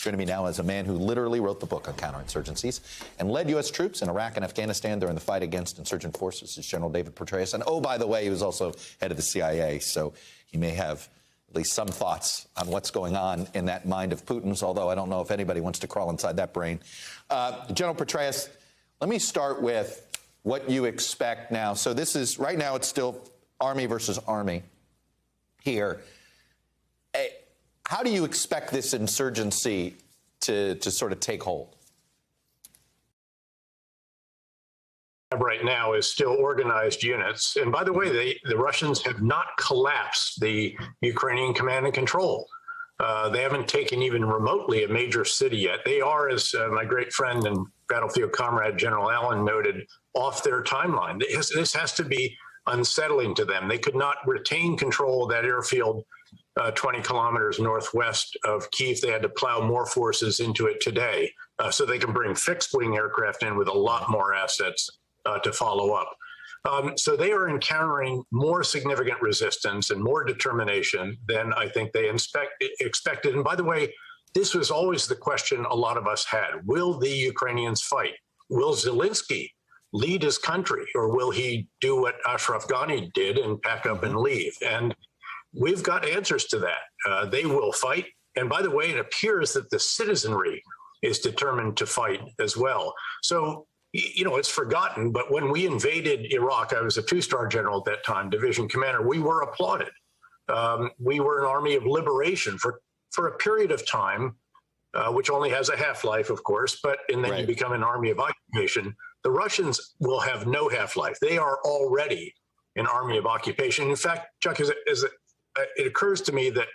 Joining me now is a man who literally wrote the book on counterinsurgencies and led U.S. troops in Iraq and Afghanistan during the fight against insurgent forces. Is General David Petraeus. And oh, by the way, he was also head of the CIA, so he may have at least some thoughts on what's going on in that mind of Putin's, although I don't know if anybody wants to crawl inside that brain. General Petraeus, let me start with what you expect now. So this is, right now, it's still army versus army here. How do you expect this insurgency to sort of take hold? Right now is still organized units. And by the way, the Russians have not collapsed the Ukrainian command and control. They haven't taken even remotely a major city yet. They are, as my great friend and battlefield comrade General Allen noted, off their timeline. This has to be unsettling to them. They could not retain control of that airfield 20 kilometers northwest of Kyiv. They had to plow more forces into it today so they can bring fixed-wing aircraft in with a lot more assets to follow up. So they are encountering more significant resistance and more determination than I think they expected. And by the way, this was always the question a lot of us had. Will the Ukrainians fight? Will Zelensky lead his country, or will he do what Ashraf Ghani did and pack up and leave? And we've got answers to that. They will fight. And by the way, it appears that the citizenry is determined to fight as well. So, you know, it's forgotten, but when we invaded Iraq, I was a two-star general at that time, division commander, we were applauded. We were an army of liberation for a period of time, which only has a half-life, of course, and then you become an army of occupation. The Russians will have no half-life. They are already an army of occupation. In fact, Chuck, it occurs to me that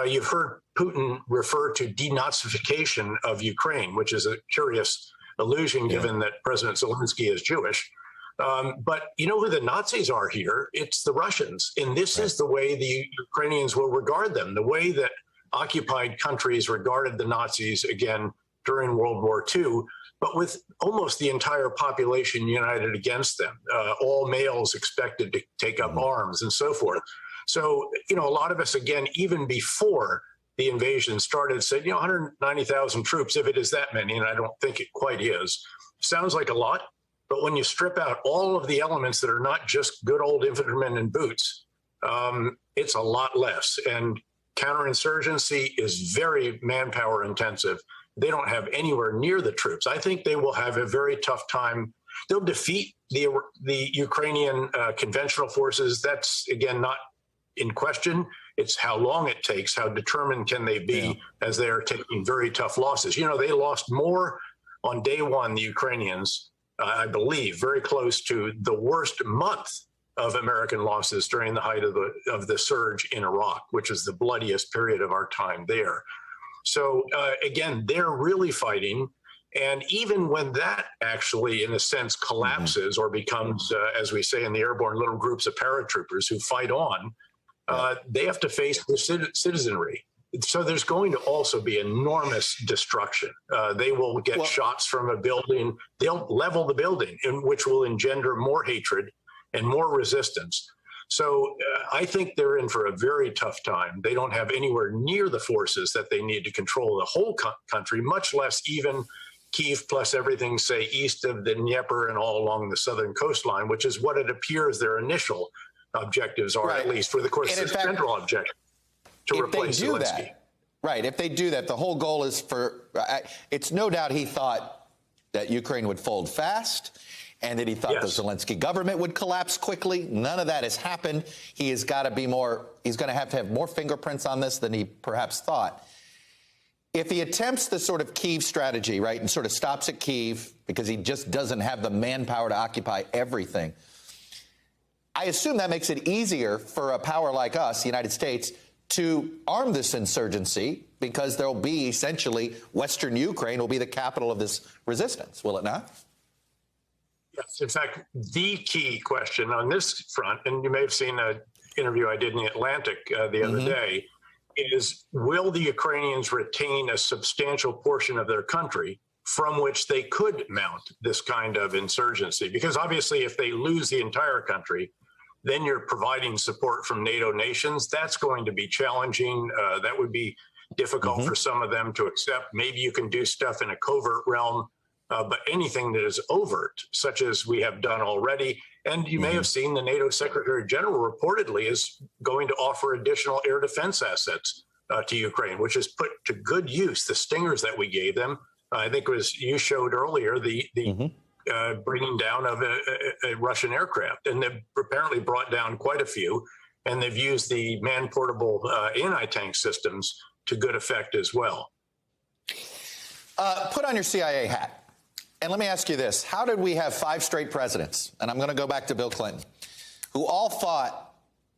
you've heard Putin refer to denazification of Ukraine, which is a curious illusion given that President Zelensky is Jewish. But you know who the Nazis are here? It's the Russians. And this is the way the Ukrainians will regard them, the way that occupied countries regarded the Nazis, again, during World War II, but with almost the entire population united against them, all males expected to take up arms and so forth. So, you know, a lot of us, again, even before the invasion started, said, you know, 190,000 troops, if it is that many, and I don't think it quite is, sounds like a lot. But when you strip out all of the elements that are not just good old infantrymen in boots, it's a lot less. And counterinsurgency is very manpower intensive. They don't have anywhere near the troops. I think they will have a very tough time. They'll defeat the Ukrainian conventional forces. That's, again, not in question. It's how long it takes, how determined can they be as they are taking very tough losses. You know, they lost more on day one, the Ukrainians, I believe, very close to the worst month of American losses during the height of the surge in Iraq, which is the bloodiest period of our time there. So again, they're really fighting. And even when that actually, in a sense, collapses or becomes, as we say in the airborne, little groups of paratroopers who fight on, they have to face the citizenry. So there's going to also be enormous destruction. They will get shots from a building. They'll level the building, which will engender more hatred and more resistance. So I think they're in for a very tough time. They don't have anywhere near the forces that they need to control the whole country, much less even Kyiv plus everything, say, east of the Dnieper and all along the southern coastline, which is what it appears their initial objectives are, at least for the course of the central objective, to replace Zelensky. Right. If they do that, the whole goal is it's no doubt he thought that Ukraine would fold fast and that he thought the Zelensky government would collapse quickly. None of that has happened. He has got to be he's going to have more fingerprints on this than he perhaps thought. If he attempts the sort of Kyiv strategy, right, and sort of stops at Kyiv because he just doesn't have the manpower to occupy everything, I assume that makes it easier for a power like us, the United States, to arm this insurgency because there'll be essentially Western Ukraine will be the capital of this resistance, will it not? Yes, in fact, the key question on this front, and you may have seen an interview I did in the Atlantic the other day, is will the Ukrainians retain a substantial portion of their country from which they could mount this kind of insurgency? Because obviously if they lose the entire country, then you're providing support from NATO nations. That's going to be challenging. That would be difficult for some of them to accept. Maybe you can do stuff in a covert realm, but anything that is overt, such as we have done already, and you may have seen the NATO Secretary General reportedly is going to offer additional air defense assets to Ukraine, which is put to good use. The Stingers that we gave them, I think was you showed earlier, the bringing down of a Russian aircraft, and they've apparently brought down quite a few, and they've used the man-portable anti-tank systems to good effect as well. Put on your CIA hat. And let me ask you this. How did we have 5 straight presidents, and I'm going to go back to Bill Clinton, who all thought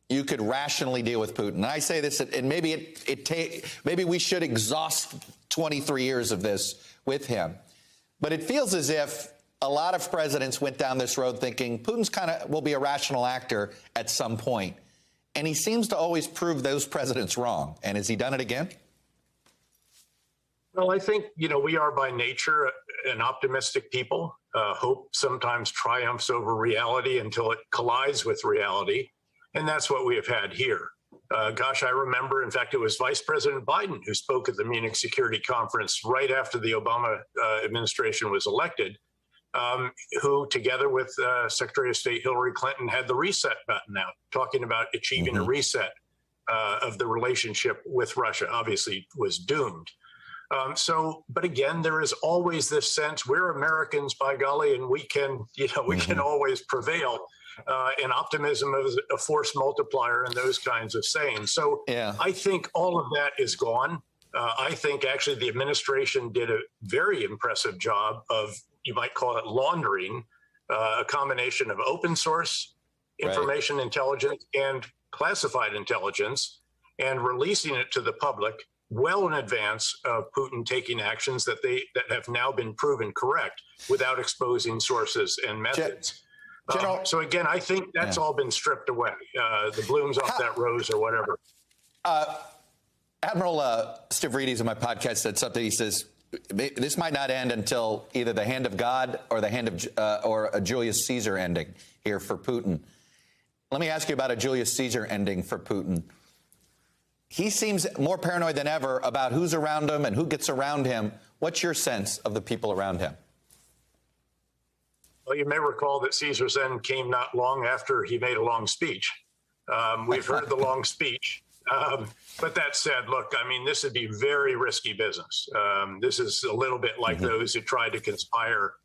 you could rationally deal with Putin? And I say this, and maybe maybe we should exhaust 23 years of this with him. But it feels as if a lot of presidents went down this road thinking Putin's will be a rational actor at some point. And he seems to always prove those presidents wrong. And has he done it again? Well, I think, we are by nature an optimistic people. Hope sometimes triumphs over reality until it collides with reality. And that's what we have had here. I remember, in fact, it was Vice President Biden who spoke at the Munich Security Conference right after the Obama administration was elected, who, together with Secretary of State Hillary Clinton, had the reset button out, talking about achieving a reset of the relationship with Russia. Obviously, was doomed. But again, there is always this sense we're Americans, by golly, and we can always prevail. And optimism is a force multiplier and those kinds of sayings. So I think all of that is gone. I think actually the administration did a very impressive job of, you might call it laundering, a combination of open source information intelligence and classified intelligence, and releasing it to the public well in advance of Putin taking actions that have now been proven correct without exposing sources and methods. So again, I think that's all been stripped away. The blooms off that rose or whatever. Admiral Stavridis in my podcast said something. He says, this might not end until either the hand of God or the hand of or a Julius Caesar ending here for Putin. Let me ask you about a Julius Caesar ending for Putin. He seems more paranoid than ever about who's around him and who gets around him. What's your sense of the people around him? Well, you may recall that Caesar's end came not long after he made a long speech. We've heard the long speech. But that said, look, I mean, this would be very risky business. This is a little bit like those who tried to conspire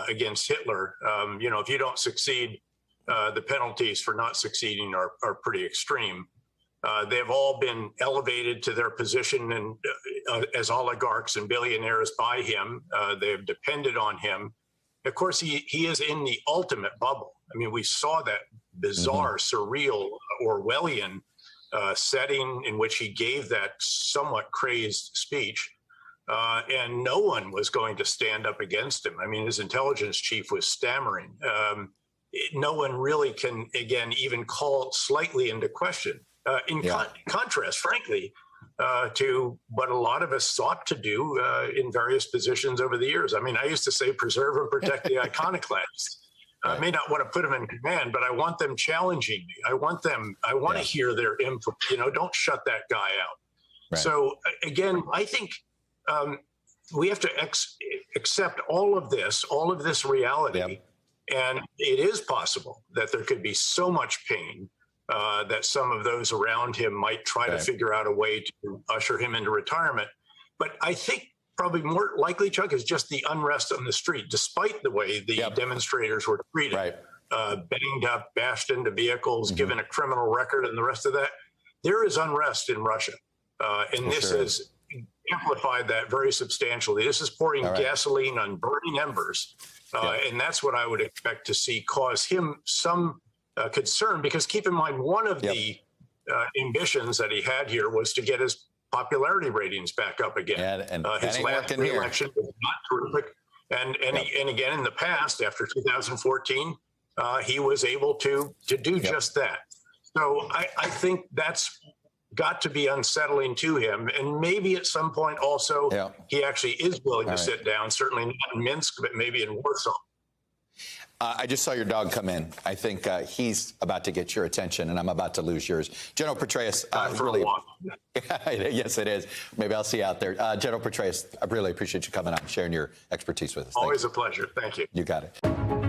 against Hitler. If you don't succeed, the penalties for not succeeding are pretty extreme. They've all been elevated to their position as oligarchs and billionaires by him. They've depended on him. Of course, he is in the ultimate bubble. I mean, we saw that bizarre, surreal, Orwellian setting in which he gave that somewhat crazed speech, and no one was going to stand up against him. I mean, his intelligence chief was stammering. No one really can, again, even call slightly into question. In contrast, frankly, to what a lot of us sought to do in various positions over the years. I mean, I used to say, preserve and protect the iconoclasts. I may not want to put them in command, but I want them challenging me. I want to hear their input. Don't shut that guy out. Right. So again, I think we have to accept all of this reality. And it is possible that there could be so much pain that some of those around him might try to figure out a way to usher him into retirement. But I think probably more likely, Chuck, is just the unrest on the street, despite the way the demonstrators were treated, banged up, bashed into vehicles, given a criminal record and the rest of that. There is unrest in Russia. And this has amplified that very substantially. This is pouring gasoline on burning embers. And that's what I would expect to see cause him some concern, because keep in mind, one of the ambitions that he had here was to get his popularity ratings back up again. And his last re-election was not terrific. And again, in the past, after 2014, he was able to do just that. So I think that's got to be unsettling to him. And maybe at some point also, he actually is willing to sit down, certainly not in Minsk, but maybe in Warsaw. I just saw your dog come in. I think he's about to get your attention, and I'm about to lose yours. General Petraeus, Time for a walk. Yes, it is. Maybe I'll see you out there. General Petraeus, I really appreciate you coming out and sharing your expertise with us. Always a pleasure. Thank you. You got it.